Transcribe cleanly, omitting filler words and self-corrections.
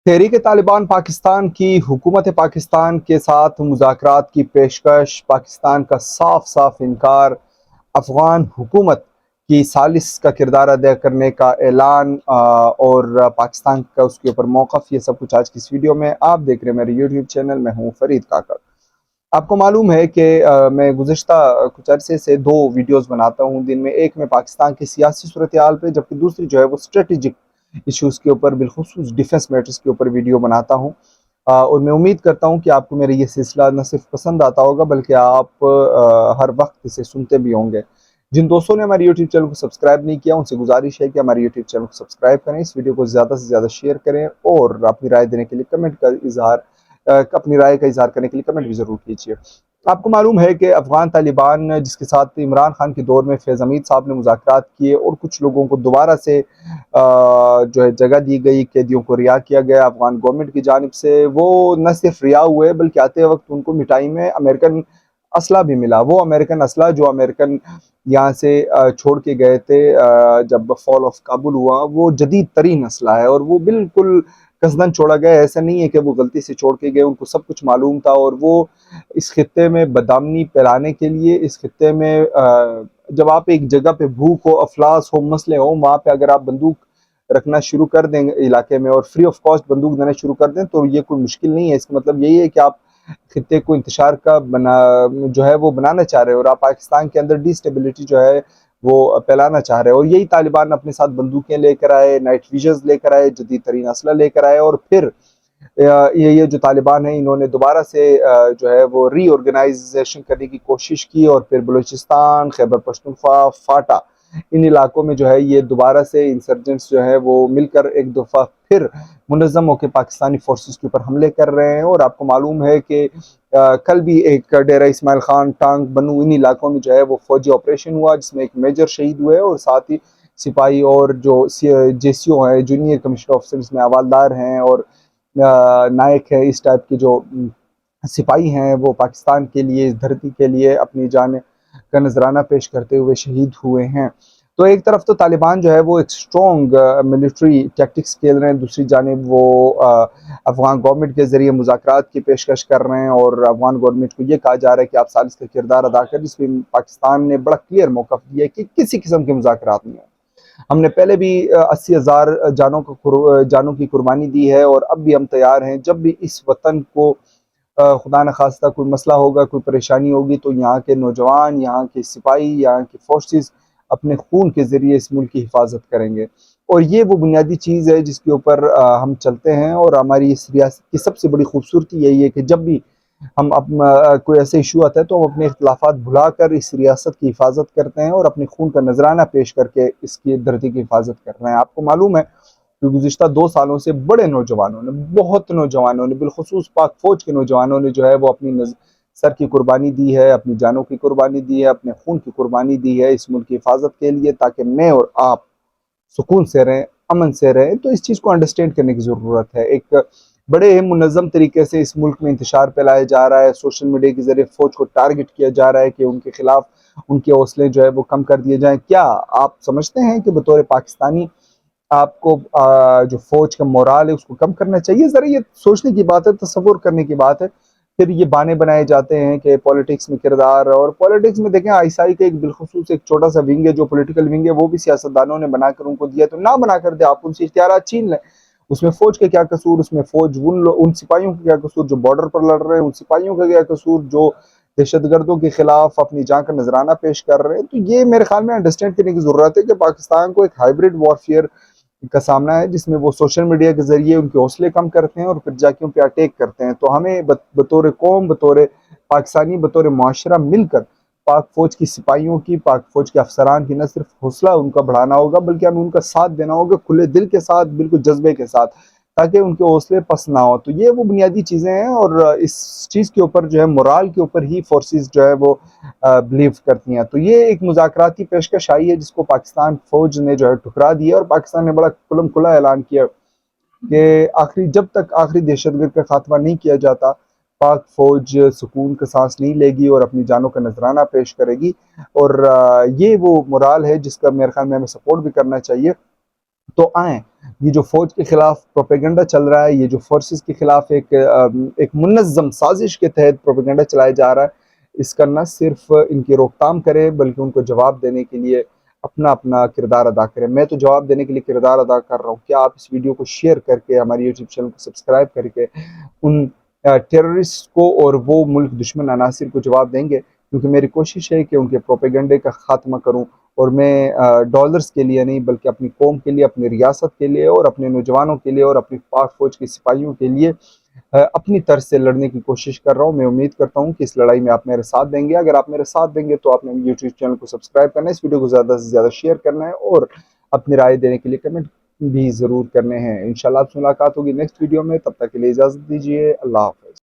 تحریک طالبان پاکستان کی حکومت پاکستان کے ساتھ مذاکرات کی پیشکش، پاکستان کا صاف صاف انکار، افغان حکومت کی ثالث کا کردار ادا کرنے کا اعلان اور پاکستان کا اس کے اوپر موقف، یہ سب کچھ آج کی اس ویڈیو میں آپ دیکھ رہے ہیں میرے یوٹیوب چینل میں ہوں فرید کاکڑ۔ آپ کو معلوم ہے کہ میں گزشتہ کچھ عرصے سے 2 ویڈیوز بناتا ہوں دن میں، ایک میں پاکستان کی سیاسی صورتحال پہ، جبکہ دوسری جو ہے وہ اسٹریٹجک ایشوز کے اوپر، بالخصوص ڈیفنس میٹرز کے اوپر ویڈیو بناتا ہوں، اور میں امید کرتا ہوں کہ آپ کو میرا یہ سلسلہ نہ صرف پسند آتا ہوگا بلکہ آپ ہر وقت اسے سنتے بھی ہوں گے۔ جن دوستوں نے ہمارے یوٹیوب چینل کو سبسکرائب نہیں کیا ان سے گزارش ہے کہ ہمارے یوٹیوب چینل کو سبسکرائب کریں، اس ویڈیو کو زیادہ سے زیادہ شیئر کریں اور اپنی رائے دینے کے لیے اپنی رائے کا اظہار کرنے کے لیے کمنٹ بھی ضرور کیجیے۔ آپ کو معلوم ہے کہ افغان طالبان جس کے ساتھ عمران خان کے دور میں فیض حمید صاحب نے مذاکرات کیے اور کچھ لوگوں کو دوبارہ سے جو ہے جگہ دی گئی، قیدیوں کو رہا کیا گیا افغان گورنمنٹ کی جانب سے، وہ نہ صرف رہا ہوئے بلکہ آتے وقت ان کو مٹائی میں امریکن اسلحہ بھی ملا۔ وہ امریکن اسلحہ جو امریکن یہاں سے چھوڑ کے گئے تھے جب فال آف کابل ہوا، وہ جدید ترین اسلحہ ہے اور وہ بالکل قصدن چھوڑا گیا، ایسا نہیں ہے کہ وہ غلطی سے چھوڑ کے گئے، ان کو سب کچھ معلوم تھا۔ اور وہ اس خطے میں بدامنی پھیلانے کے لیے، اس خطے میں جب آپ ایک جگہ پہ بھوک ہو، افلاس ہو، مسئلے ہو، وہاں پہ اگر آپ بندوق رکھنا شروع کر دیں علاقے میں اور فری آف کاسٹ بندوق دینا شروع کر دیں تو یہ کوئی مشکل نہیں ہے۔ اس کا مطلب یہی ہے کہ آپ خطے کو انتشار کا جو ہے وہ بنانا چاہ رہے ہیں اور آپ پاکستان کے اندر ڈی اسٹیبلٹی جو ہے وہ پھیلانا چاہ رہے ہیں، اور یہی طالبان اپنے ساتھ بندوقیں لے کر آئے، نائٹ ویژنز لے کر آئے، جدید ترین اسلحہ لے کر آئے، اور پھر یہ جو طالبان ہیں انہوں نے دوبارہ سے جو ہے وہ ری آرگنائزیشن کرنے کی کوشش کی، اور پھر بلوچستان، خیبر پختونخوا، فاٹا، ان علاقوں میں جو ہے یہ دوبارہ سے انسرجنٹس جو ہے وہ مل کر ایک دفعہ پھر منظم ہو کے پاکستانی فورسز کے اوپر حملے کر رہے ہیں۔ اور آپ کو معلوم ہے کہ کل بھی ایک ڈیرہ اسماعیل خان، ٹانگ بنو، ان علاقوں میں جو ہے وہ فوجی آپریشن ہوا جس میں ایک میجر شہید ہوئے اور ساتھ ہی سپاہی اور جو جے سی او ہیں، جونیئر کمشنر آفیسرز میں حوالدار ہیں اور نائک ہے، اس ٹائپ کے جو سپاہی ہیں، وہ پاکستان کے لیے، اس دھرتی کے لیے اپنی جان کا نذرانہ پیش کرتے ہوئے شہید ہوئے ہیں۔ تو ایک طرف تو طالبان جو ہے وہ ایک سٹرونگ ملٹری ٹیکٹکس کھیل رہے ہیں، دوسری جانب وہ افغان گورنمنٹ کے ذریعے مذاکرات کی پیشکش کر رہے ہیں اور افغان گورنمنٹ کو یہ کہا جا رہا ہے کہ آپ ثالث کا کردار ادا کریں، جس میں پاکستان نے بڑا کلیئر موقف دیا ہے کہ کسی قسم کے مذاکرات نہیں ہیں۔ ہم نے پہلے بھی 80,000 جانوں کی قربانی دی ہے اور اب بھی ہم تیار ہیں، جب بھی اس وطن کو خدا نخواستہ کوئی مسئلہ ہوگا، کوئی پریشانی ہوگی تو یہاں کے نوجوان، یہاں کے سپاہی، یہاں کے فورسز اپنے خون کے ذریعے اس ملک کی حفاظت کریں گے، اور یہ وہ بنیادی چیز ہے جس کے اوپر ہم چلتے ہیں۔ اور ہماری اس ریاست کی سب سے بڑی خوبصورتی یہی ہے کہ جب بھی ہم کوئی ایسے ایشو آتا ہے تو ہم اپنے اختلافات بھلا کر اس ریاست کی حفاظت کرتے ہیں اور اپنے خون کا نذرانہ پیش کر کے اس کی دھرتی کی حفاظت کر رہے ہیں۔ آپ کو معلوم ہے کہ گزشتہ 2 سالوں سے بڑے نوجوانوں نے، بہت نوجوانوں نے، بالخصوص پاک فوج کے نوجوانوں نے جو ہے وہ اپنی سر کی قربانی دی ہے، اپنی جانوں کی قربانی دی ہے، اپنے خون کی قربانی دی ہے اس ملک کی حفاظت کے لیے، تاکہ میں اور آپ سکون سے رہیں، امن سے رہیں۔ تو اس چیز کو انڈرسٹینڈ کرنے کی ضرورت ہے۔ ایک بڑے منظم طریقے سے اس ملک میں انتشار پھیلایا جا رہا ہے، سوشل میڈیا کے ذریعے فوج کو ٹارگٹ کیا جا رہا ہے کہ ان کے خلاف ان کے حوصلے جو ہے وہ کم کر دیے جائیں۔ کیا آپ سمجھتے ہیں کہ بطور پاکستانی آپ کو جو فوج کا مورال ہے اس کو کم کرنا چاہیے؟ ذرا یہ سوچنے کی بات ہے، تصور کرنے کی بات ہے۔ پھر یہ بانے بنائے جاتے ہیں کہ پولیٹکس میں کردار، اور پولیٹکس میں دیکھیں آئی ایس آئی کا ایک بالخصوص ایک چھوٹا سا ونگ ہے جو پولیٹیکل ونگ ہے، وہ بھی سیاستدانوں نے بنا کر ان کو دیا، تو نہ بنا کر دے، آپ ان سے اختیارات چھین لیں۔ اس میں فوج کا کیا قصور؟ اس میں فوج ان سپاہیوں کا کیا قصور جو بارڈر پر لڑ رہے ہیں؟ ان سپاہیوں کا کیا قصور جو دہشت گردوں کے خلاف اپنی جان کا نذرانہ پیش کر رہے ہیں؟ تو یہ میرے خیال میں انڈرسٹینڈ کرنے کی ضرورت ہے کہ پاکستان کو ایک ہائیبرڈ وارفیئر کا سامنا ہے جس میں وہ سوشل میڈیا کے ذریعے ان کے حوصلے کم کرتے ہیں اور پھر جا کے ان پہ اٹیک کرتے ہیں۔ تو ہمیں بطور قوم، بطور پاکستانی، بطور معاشرہ مل کر پاک فوج کی سپاہیوں کی، پاک فوج کے افسران کی نہ صرف حوصلہ ان کا بڑھانا ہوگا بلکہ ہمیں ان کا ساتھ دینا ہوگا کھلے دل کے ساتھ، بالکل جذبے کے ساتھ، تاکہ ان کے حوصلے پست نہ ہو۔ تو یہ وہ بنیادی چیزیں ہیں اور اس چیز کے اوپر جو ہے مورال کے اوپر ہی فورسز جو ہے وہ بلیو کرتی ہیں۔ تو یہ ایک مذاکراتی پیشکش آئی ہے جس کو پاکستان فوج نے جو ہے ٹھکرا دیا، اور پاکستان نے بڑا کھلم کھلا اعلان کیا کہ جب تک آخری دہشت گرد کا خاتمہ نہیں کیا جاتا، پاک فوج سکون کا سانس نہیں لے گی اور اپنی جانوں کا نذرانہ پیش کرے گی۔ اور یہ وہ مورال ہے جس کا میرے خیال میں ہمیں سپورٹ بھی کرنا چاہیے۔ تو آئیں، یہ جو فوج کے خلاف پروپیگنڈا چل رہا ہے، یہ جو فورسز کے خلاف ایک منظم سازش کے تحت پروپیگنڈا چلایا جا رہا ہے، اس کا نہ صرف ان کی روک تھام کرے بلکہ ان کو جواب دینے کے لیے اپنا اپنا کردار ادا کرے۔ میں تو جواب دینے کے لیے کردار ادا کر رہا ہوں۔ کیا آپ اس ویڈیو کو شیئر کر کے، ہماری یوٹیوب چینل کو سبسکرائب کر کے ان ٹیررسٹ کو اور وہ ملک دشمن عناصر کو جواب دیں گے؟ کیونکہ میری کوشش ہے کہ ان کے پروپیگنڈے کا خاتمہ کروں، اور میں ڈالرز کے لیے نہیں بلکہ اپنی قوم کے لیے، اپنی ریاست کے لیے اور اپنے نوجوانوں کے لیے اور اپنی پاک فوج کے سپاہیوں کے لیے اپنی طرز سے لڑنے کی کوشش کر رہا ہوں۔ میں امید کرتا ہوں کہ اس لڑائی میں آپ میرے ساتھ دیں گے۔ اگر آپ میرے ساتھ دیں گے تو آپ نے یوٹیوب چینل کو سبسکرائب کرنا ہے، اس ویڈیو کو زیادہ سے زیادہ شیئر کرنا ہے اور اپنی رائے دینے کے لیے کمنٹ بھی ضرور کرنے ہیں۔ انشاءاللہ آپ سے ملاقات ہوگی نیکسٹ ویڈیو میں، تب تک کے لیے اجازت دیجیے۔ اللہ حافظ۔